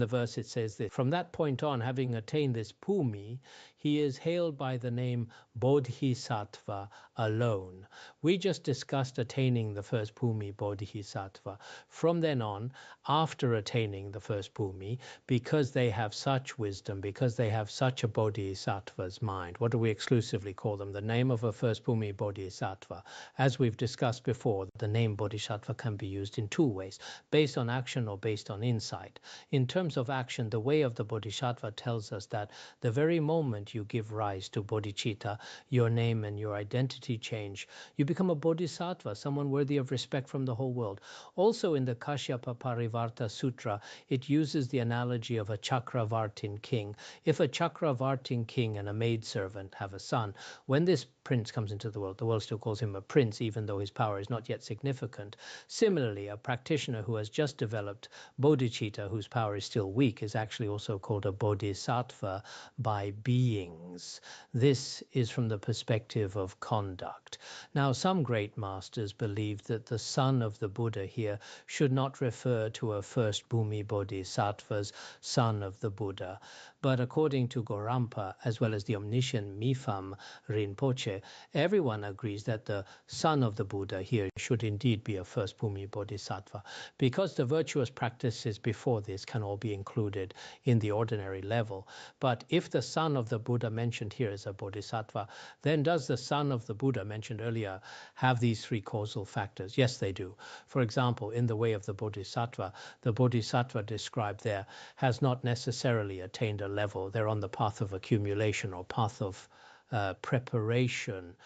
verse it says this: from that point on, having attained this Bhumi, he is hailed by the name Bodhisattva alone. We just discussed attaining the first Bhumi Bodhisattva. From then on, after attaining the first Bhumi, because they have such wisdom, because they have such a Bodhisattva's mind, what do we exclusively call them? The name of a first Bhumi Bodhisattva. As we've discussed before, the name Bodhisattva can be used in two ways, based on action or based on insight. In terms of action, the way of the Bodhisattva tells us that the very moment you give rise to bodhicitta, your name and your identity change, you become a bodhisattva, someone worthy of respect from the whole world. Also in the Kashyapa Parivarta Sutra, it uses the analogy of a Chakravartin king. If a Chakravartin king and a maidservant have a son, when this prince comes into the world still calls him a prince, even though his power is not yet significant. Similarly, a practitioner who has just developed bodhicitta, whose power is still weak, is actually also called a bodhisattva by beings. This is from the perspective of conduct. Now, some great masters believe that the son of the Buddha here should not refer to a first Bhumi Bodhisattva's son of the Buddha. But according to Gorampa, as well as the omniscient Mifam Rinpoche, everyone agrees that the son of the Buddha here should indeed be a first Bhumi Bodhisattva, because the virtuous practices before this can all be included in the ordinary level. But if the son of the Buddha mentioned here is a Bodhisattva, then does the son of the Buddha mentioned earlier have these three causal factors? Yes, they do. For example, in the way of the Bodhisattva described there has not necessarily attained a level. They're on the path of accumulation or path of preparation,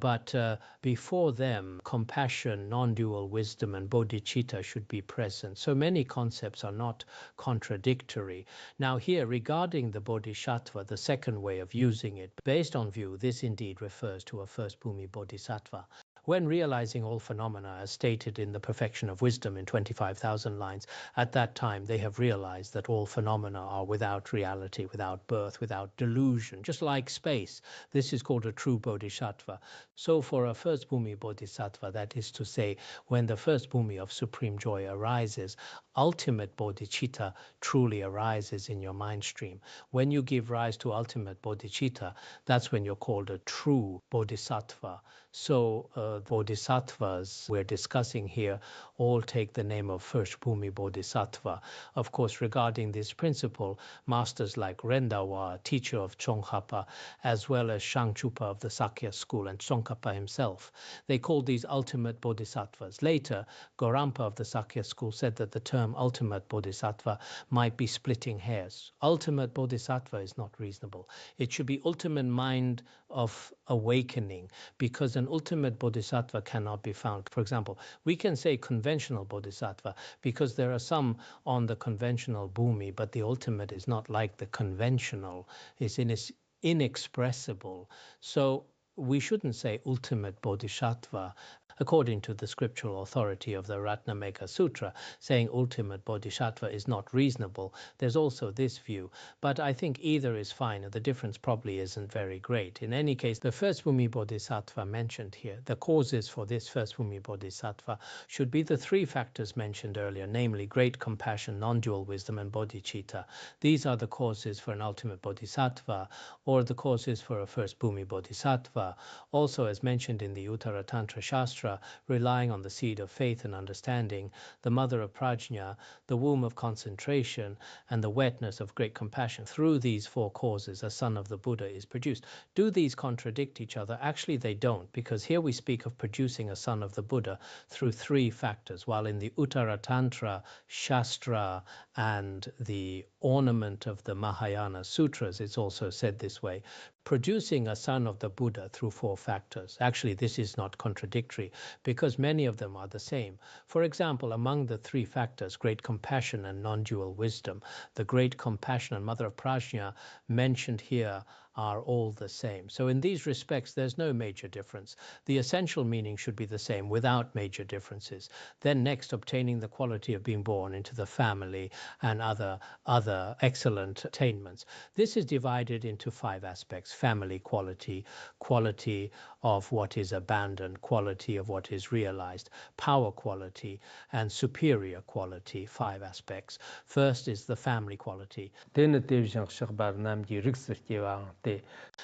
but before them, compassion, non-dual wisdom, and bodhicitta should be present. So many concepts are not contradictory. Now here, regarding the bodhisattva, the second way of using it, based on view, this indeed refers to a first Bhumi Bodhisattva. When realizing all phenomena, as stated in the Perfection of Wisdom in 25,000 lines, at that time they have realized that all phenomena are without reality, without birth, without delusion, just like space. This is called a true bodhisattva. So for a first Bhumi Bodhisattva, that is to say, when the first Bhumi of supreme joy arises, ultimate bodhicitta truly arises in your mind stream. When you give rise to ultimate bodhicitta, that's when you're called a true bodhisattva. So bodhisattvas we're discussing here all take the name of First Bhumi Bodhisattva. Of course, regarding this principle, masters like Rendawa, teacher of Tsongkhapa, as well as Shangchupa of the Sakya school and Tsongkhapa himself, they called these ultimate bodhisattvas. Later, Gorampa of the Sakya school said that the term ultimate bodhisattva might be splitting hairs. Ultimate bodhisattva is not reasonable. It should be ultimate mind of awakening, because an ultimate bodhisattva cannot be found. For example, we can say conventional bodhisattva because there are some on the conventional bhumi, but the ultimate is not like the conventional. It's in its inexpressible. So we shouldn't say ultimate bodhisattva according to the scriptural authority of the Ratnameka Sutra, saying ultimate bodhisattva is not reasonable. There's also this view, but I think either is fine, and the difference probably isn't very great. In any case, the First-Bhumi Bodhisattva mentioned here, the causes for this First-Bhumi Bodhisattva should be the three factors mentioned earlier, namely great compassion, non-dual wisdom, and bodhicitta. These are the causes for an ultimate bodhisattva, or the causes for a First-Bhumi Bodhisattva. Also, as mentioned in the Uttara Tantra Shastra, relying on the seed of faith and understanding, the mother of prajna, the womb of concentration, and the wetness of great compassion. Through these four causes, a son of the Buddha is produced. Do these contradict each other? Actually, they don't, because here we speak of producing a son of the Buddha through three factors, while in the Uttara Tantra Shastra and the ornament of the Mahāyāna Sutras, it's also said this way, producing a son of the Buddha through four factors. Actually, this is not contradictory because many of them are the same. For example, among the three factors, great compassion and non-dual wisdom, the great compassion and mother of prajna mentioned here are all the same. So in these respects, there's no major difference. The essential meaning should be the same without major differences. Then next, obtaining the quality of being born into the family and other excellent attainments. This is divided into five aspects: family quality, quality of what is abandoned, quality of what is realized, power quality, and superior quality, five aspects. First is the family quality.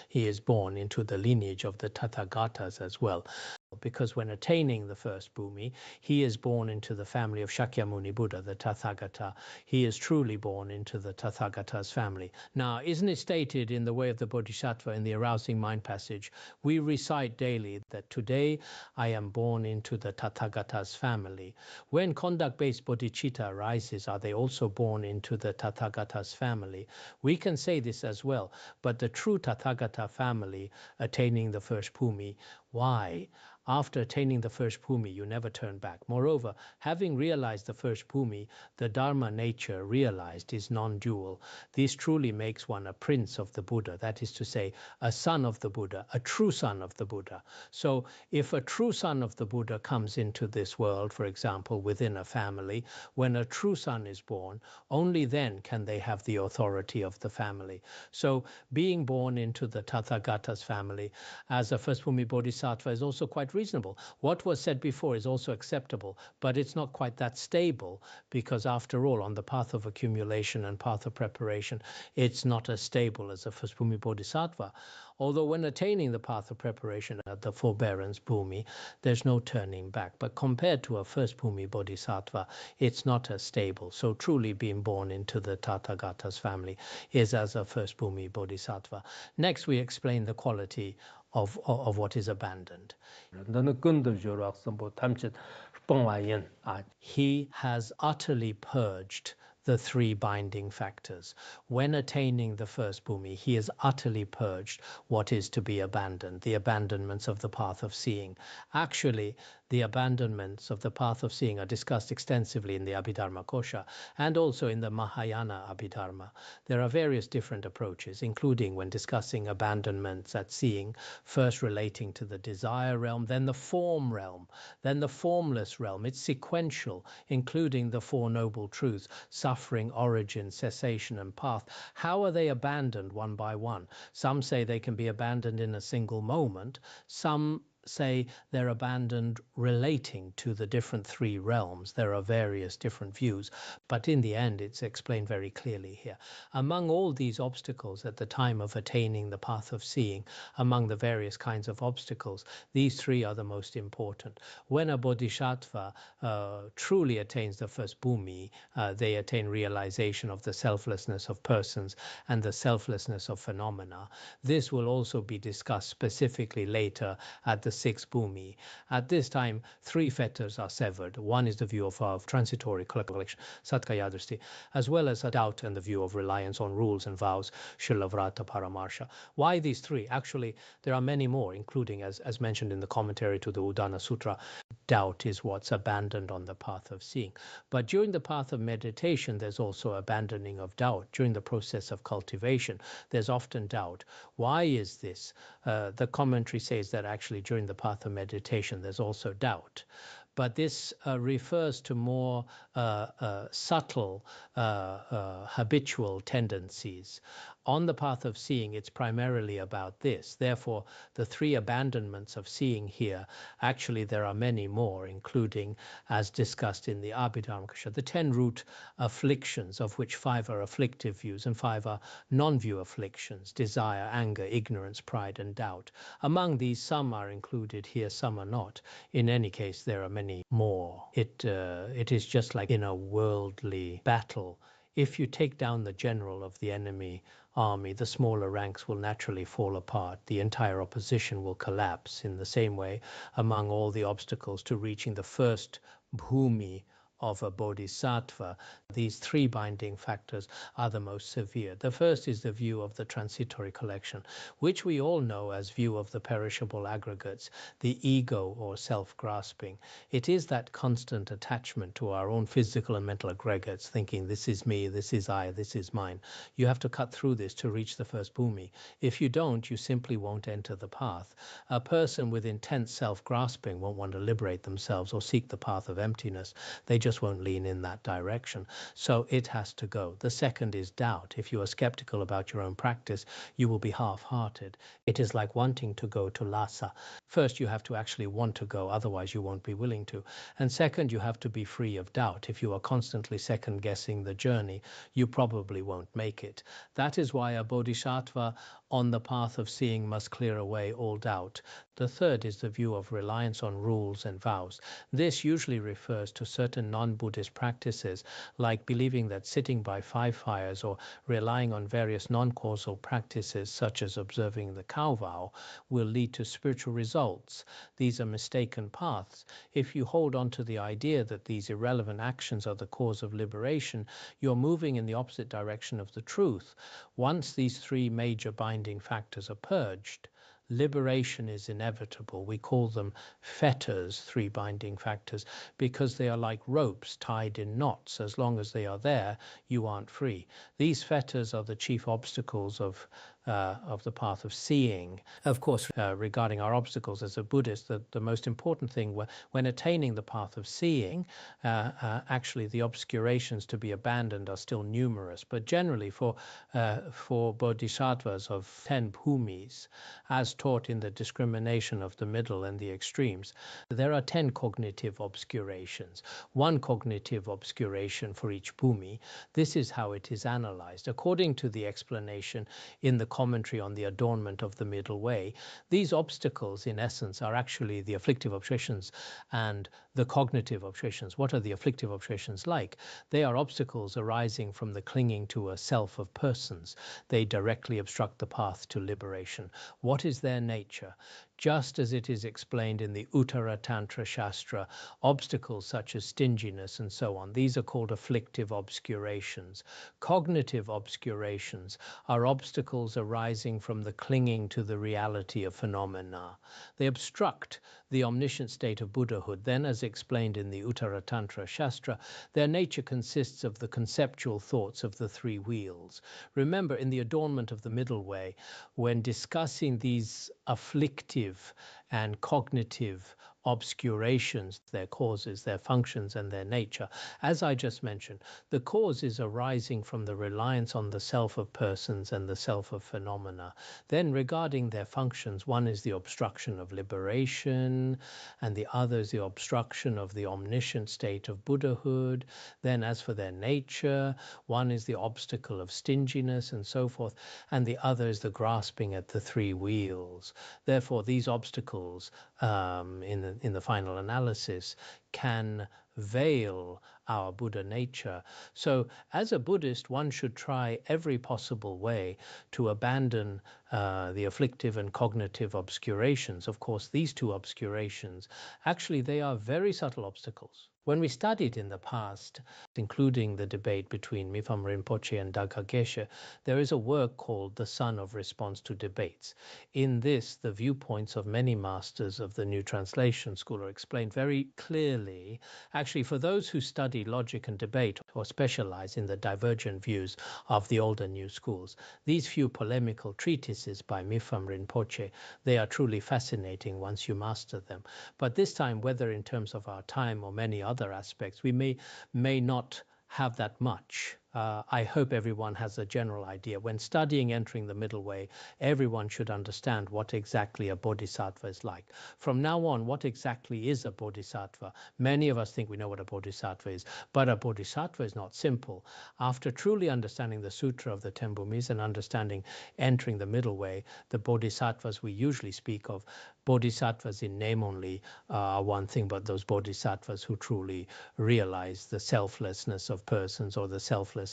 He is born into the lineage of the Tathagatas as well, because when attaining the first Bhumi, he is born into the family of Shakyamuni Buddha, the Tathagata. He is truly born into the Tathagata's family. Now, isn't it stated in the Way of the Bodhisattva in the Arousing Mind passage, we recite daily that today I am born into the Tathagata's family. When conduct-based bodhicitta arises, are they also born into the Tathagata's family? We can say this as well, but the true Tathagata family attaining the first Bhumi, why? After attaining the first Bhumi, you never turn back. Moreover, having realized the first Bhumi, the Dharma nature realized is non-dual. This truly makes one a prince of the Buddha, that is to say, a son of the Buddha, a true son of the Buddha. So if a true son of the Buddha comes into this world, for example, within a family, when a true son is born, only then can they have the authority of the family. So being born into the Tathagata's family as a First Bhumi Bodhisattva is also quite reasonable. What was said before is also acceptable, but it's not quite that stable, because after all, on the path of accumulation and path of preparation, it's not as stable as a First Bhumi Bodhisattva. Although when attaining the path of preparation at the forbearance Bhumi, there's no turning back. But compared to a First Bhumi Bodhisattva, it's not as stable. So truly being born into the Tathagata's family is as a First Bhumi Bodhisattva. Next, we explain the quality of what is abandoned. He has utterly purged the three binding factors. When attaining the first Bhumi, he has utterly purged what is to be abandoned, the abandonments of the path of seeing. Actually, the abandonments of the path of seeing are discussed extensively in the Abhidharma Kosha and also in the Mahāyāna Abhidharma. There are various different approaches, including when discussing abandonments at seeing, first relating to the desire realm, then the form realm, then the formless realm. It's sequential, including the Four Noble Truths, suffering, origin, cessation, and path. How are they abandoned one by one? Some say they can be abandoned in a single moment. Some say they're abandoned relating to the different three realms. There are various different views, but in the end it's explained very clearly here. Among all these obstacles at the time of attaining the path of seeing, among the various kinds of obstacles, these three are the most important. When a bodhisattva truly attains the first Bhumi, they attain realization of the selflessness of persons and the selflessness of phenomena. This will also be discussed specifically later at the sixth bhumi. At this time, three fetters are severed. One is the view of transitory collection, satkayadristi, as well as a doubt and the view of reliance on rules and vows, shilavrata paramarsha. Why these three? Actually, there are many more, including, as mentioned in the commentary to the Udana Sutra, doubt is what's abandoned on the path of seeing. But during the path of meditation, there's also abandoning of doubt. During the process of cultivation, there's often doubt. Why is this? The commentary says that actually during the path of meditation, there's also doubt. But this refers to more subtle, habitual tendencies. On the path of seeing, it's primarily about this. Therefore, the three abandonments of seeing here, actually there are many more, including, as discussed in the Abhidharmakasha, the 10 root afflictions, of which 5 are afflictive views and 5 are non-view afflictions: desire, anger, ignorance, pride, and doubt. Among these, some are included here, some are not. In any case, there are many more. It is just like in a worldly battle. If you take down the general of the enemy army, the smaller ranks will naturally fall apart. The entire opposition will collapse. In the same way, among all the obstacles to reaching the first bhumi of a bodhisattva, these three binding factors are the most severe. The first is the view of the transitory collection, which we all know as view of the perishable aggregates, the ego or self-grasping. It is that constant attachment to our own physical and mental aggregates, thinking this is me, this is I, this is mine. You have to cut through this to reach the first bhumi. If you don't, you simply won't enter the path. A person with intense self-grasping won't want to liberate themselves or seek the path of emptiness. They just won't lean in that direction. So it has to go. The second is doubt. If you are skeptical about your own practice, you will be half-hearted. It is like wanting to go to Lhasa. First, you have to actually want to go, otherwise you won't be willing to. And second, you have to be free of doubt. If you are constantly second-guessing the journey, you probably won't make it. That is why a bodhisattva on the path of seeing must clear away all doubt. The third is the view of reliance on rules and vows. This usually refers to certain non-Buddhist practices, like believing that sitting by 5 fires or relying on various non-causal practices, such as observing the cow vow, will lead to spiritual results. These are mistaken paths. If you hold on to the idea that these irrelevant actions are the cause of liberation, you're moving in the opposite direction of the truth. Once these 3 major binding factors are purged, liberation is inevitable. We call them fetters, 3 binding factors, because they are like ropes tied in knots. As long as they are there, you aren't free. These fetters are the chief obstacles of the path of seeing. Of course, regarding our obstacles as a Buddhist, the most important thing when attaining the path of seeing, actually the obscurations to be abandoned are still numerous. But generally for bodhisattvas of 10 bhumis, as taught in the discrimination of the middle and the extremes, there are 10 cognitive obscurations. 1 cognitive obscuration for each bhumi. This is how it is analyzed. According to the explanation in the commentary on the adornment of the middle way, these obstacles in essence are actually the afflictive obsessions and the cognitive obsessions. What are the afflictive obsessions like? They are obstacles arising from the clinging to a self of persons. They directly obstruct the path to liberation. What is their nature? Just as it is explained in the Uttara Tantra Shastra, obstacles such as stinginess and so on, these are called afflictive obscurations. Cognitive obscurations are obstacles arising from the clinging to the reality of phenomena. They obstruct the omniscient state of Buddhahood. Then, as explained in the Uttara Tantra Shastra, their nature consists of the conceptual thoughts of the 3 wheels. Remember, in the adornment of the middle way, when discussing these afflictive and cognitive obscurations, their causes, their functions, and their nature, as I just mentioned, the cause is arising from the reliance on the self of persons and the self of phenomena. Then regarding their functions, one is the obstruction of liberation, and the other is the obstruction of the omniscient state of Buddhahood. Then as for their nature, one is the obstacle of stinginess and so forth, and the other is the grasping at the 3 wheels. Therefore, these obstacles in in the final analysis can veil our Buddha nature. So as a Buddhist, one should try every possible way to abandon the afflictive and cognitive obscurations. Of course, these two obscurations, actually, they are very subtle obstacles. When we studied in the past, including the debate between Mifam Rinpoche and Dagha Geshe, there is a work called The Sun of Response to Debates. In this, the viewpoints of many masters of the New Translation School are explained very clearly. Actually, for those who study logic and debate or specialize in the divergent views of the old and new schools, these few polemical treatises by Mifam Rinpoche, they are truly fascinating once you master them. But this time, whether in terms of our time or many other aspects, we may not have that much. I hope everyone has a general idea. When studying Entering the Middle Way, everyone should understand what exactly a bodhisattva is like. From now on, what exactly is a bodhisattva? Many of us think we know what a bodhisattva is, but a bodhisattva is not simple. After truly understanding the Sutra of the Ten Bhumis and understanding Entering the Middle Way, the bodhisattvas we usually speak of, bodhisattvas in name only are one thing, but those bodhisattvas who truly realize the selflessness of persons or the selflessness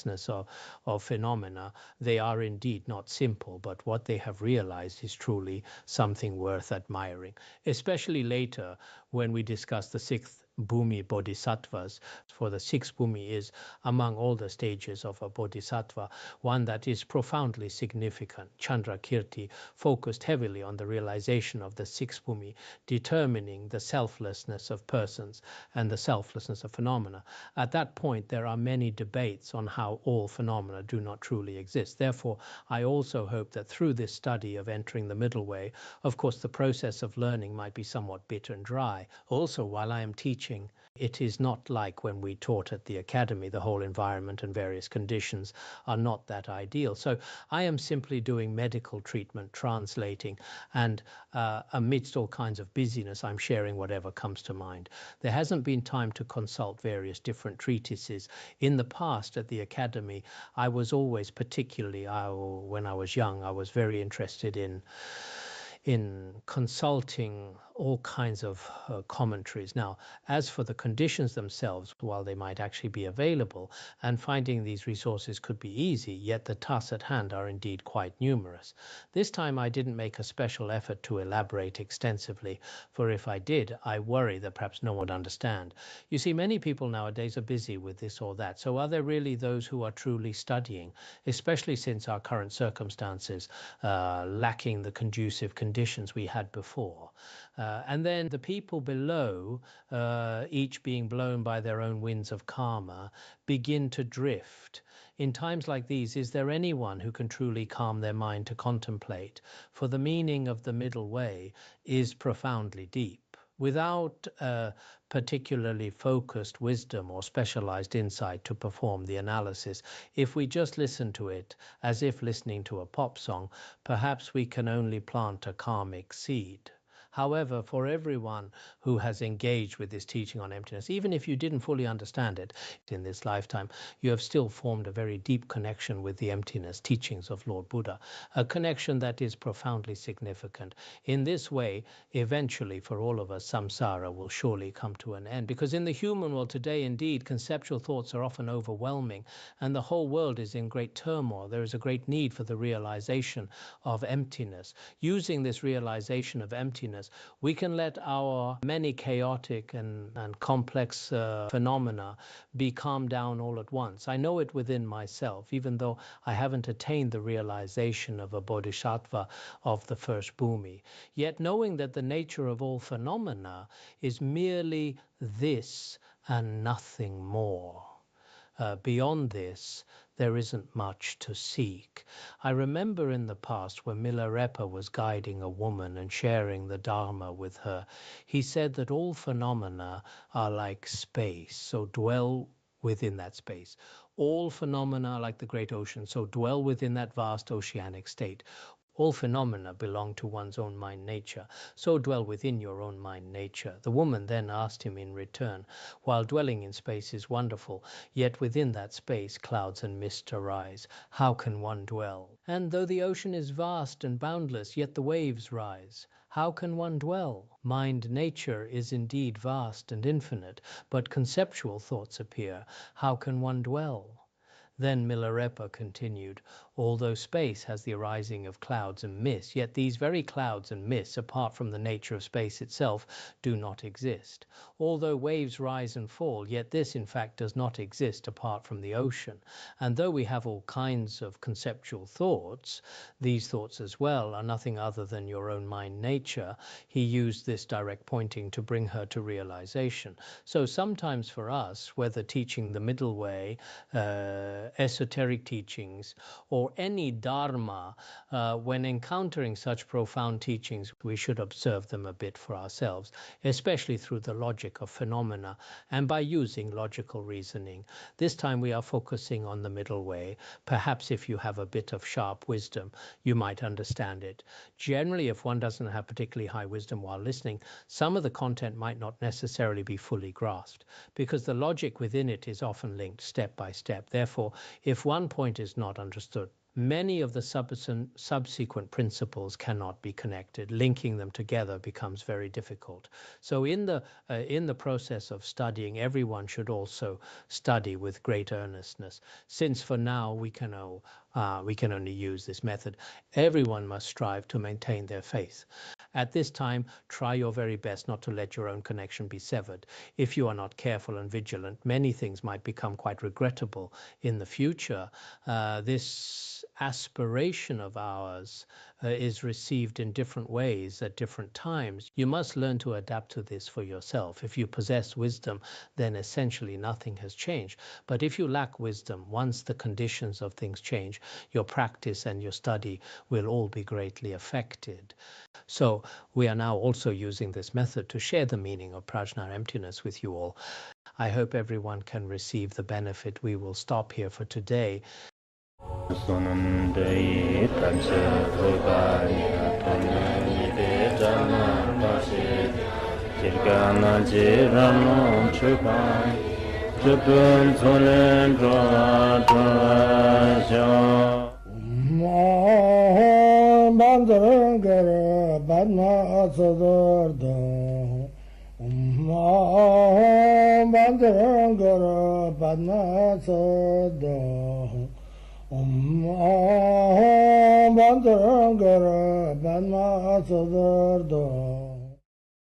of phenomena, they are indeed not simple, but what they have realized is truly something worth admiring, especially later when we discuss the sixth Bhumi Bodhisattvas. For the sixth Bhumi is, among all the stages of a bodhisattva, one that is profoundly significant. Chandrakirti focused heavily on the realization of the sixth Bhumi, determining the selflessness of persons and the selflessness of phenomena. At that point, there are many debates on how all phenomena do not truly exist. Therefore, I also hope that through this study of Entering the Middle Way, of course, the process of learning might be somewhat bitter and dry. Also, while I am teaching, it is not like when we taught at the academy. The whole environment and various conditions are not that ideal. So I am simply doing medical treatment, translating, and amidst all kinds of busyness, I'm sharing whatever comes to mind. There hasn't been time to consult various different treatises. In the past at the academy, I was always, particularly when I was young, I was very interested in consulting all kinds of commentaries. Now, as for the conditions themselves, while they might actually be available, and finding these resources could be easy, yet the tasks at hand are indeed quite numerous. This time I didn't make a special effort to elaborate extensively, for if I did, I worry that perhaps no one would understand. You see, many people nowadays are busy with this or that, so are there really those who are truly studying, especially since our current circumstances lacking the conducive conditions we had before? And then the people below, each being blown by their own winds of karma, begin to drift. In times like these, is there anyone who can truly calm their mind to contemplate? For the meaning of the middle way is profoundly deep. Without particularly focused wisdom or specialized insight to perform the analysis, if we just listen to it as if listening to a pop song, perhaps we can only plant a karmic seed. However, for everyone who has engaged with this teaching on emptiness, even if you didn't fully understand it in this lifetime, you have still formed a very deep connection with the emptiness teachings of Lord Buddha, a connection that is profoundly significant. In this way, eventually, for all of us, samsara will surely come to an end. Because in the human world today, indeed, conceptual thoughts are often overwhelming, and the whole world is in great turmoil. There is a great need for the realization of emptiness. Using this realization of emptiness, we can let our many chaotic and complex phenomena be calmed down all at once. I know it within myself, even though I haven't attained the realization of a bodhisattva of the first bhumi. Yet knowing that the nature of all phenomena is merely this and nothing more. Beyond this, there isn't much to seek. I remember in the past when Milarepa was guiding a woman and sharing the Dharma with her, he said that all phenomena are like space, so dwell within that space. All phenomena are like the great ocean, so dwell within that vast oceanic state. All phenomena belong to one's own mind nature, so dwell within your own mind nature. The woman then asked him in return, while dwelling in space is wonderful, yet within that space clouds and mist arise. How can one dwell? And though the ocean is vast and boundless, yet the waves rise. How can one dwell? Mind nature is indeed vast and infinite, but conceptual thoughts appear. How can one dwell? Then Milarepa continued, although space has the arising of clouds and mists, yet these very clouds and mists, apart from the nature of space itself, do not exist. Although waves rise and fall, yet this in fact does not exist apart from the ocean. And though we have all kinds of conceptual thoughts, these thoughts as well are nothing other than your own mind nature. He used this direct pointing to bring her to realization. So sometimes for us, whether teaching the middle way, esoteric teachings, or any dharma, when encountering such profound teachings, we should observe them a bit for ourselves, especially through the logic of phenomena and by using logical reasoning. This time we are focusing on the middle way. Perhaps if you have a bit of sharp wisdom, you might understand it. Generally, if one doesn't have particularly high wisdom while listening, some of the content might not necessarily be fully grasped, because the logic within it is often linked step by step. Therefore, if one point is not understood, many of the subsequent principles cannot be connected. Linking them together becomes very difficult. So in the process of studying, everyone should also study with great earnestness. Since for now we can only use this method, everyone must strive to maintain their faith. At this time, try your very best not to let your own connection be severed. If you are not careful and vigilant, many things might become quite regrettable in the future. This aspiration of ours is received in different ways at different times. You must learn to adapt to this for yourself. If you possess wisdom, then essentially nothing has changed. But if you lack wisdom, once the conditions of things change, your practice and your study will all be greatly affected. So we are now also using this method to share the meaning of prajna emptiness with you all. I hope everyone can receive the benefit. We will stop here for today. Bandharangara Badna Sadarda Bandharangara Badna Sada Bandharangara Badna Sadarda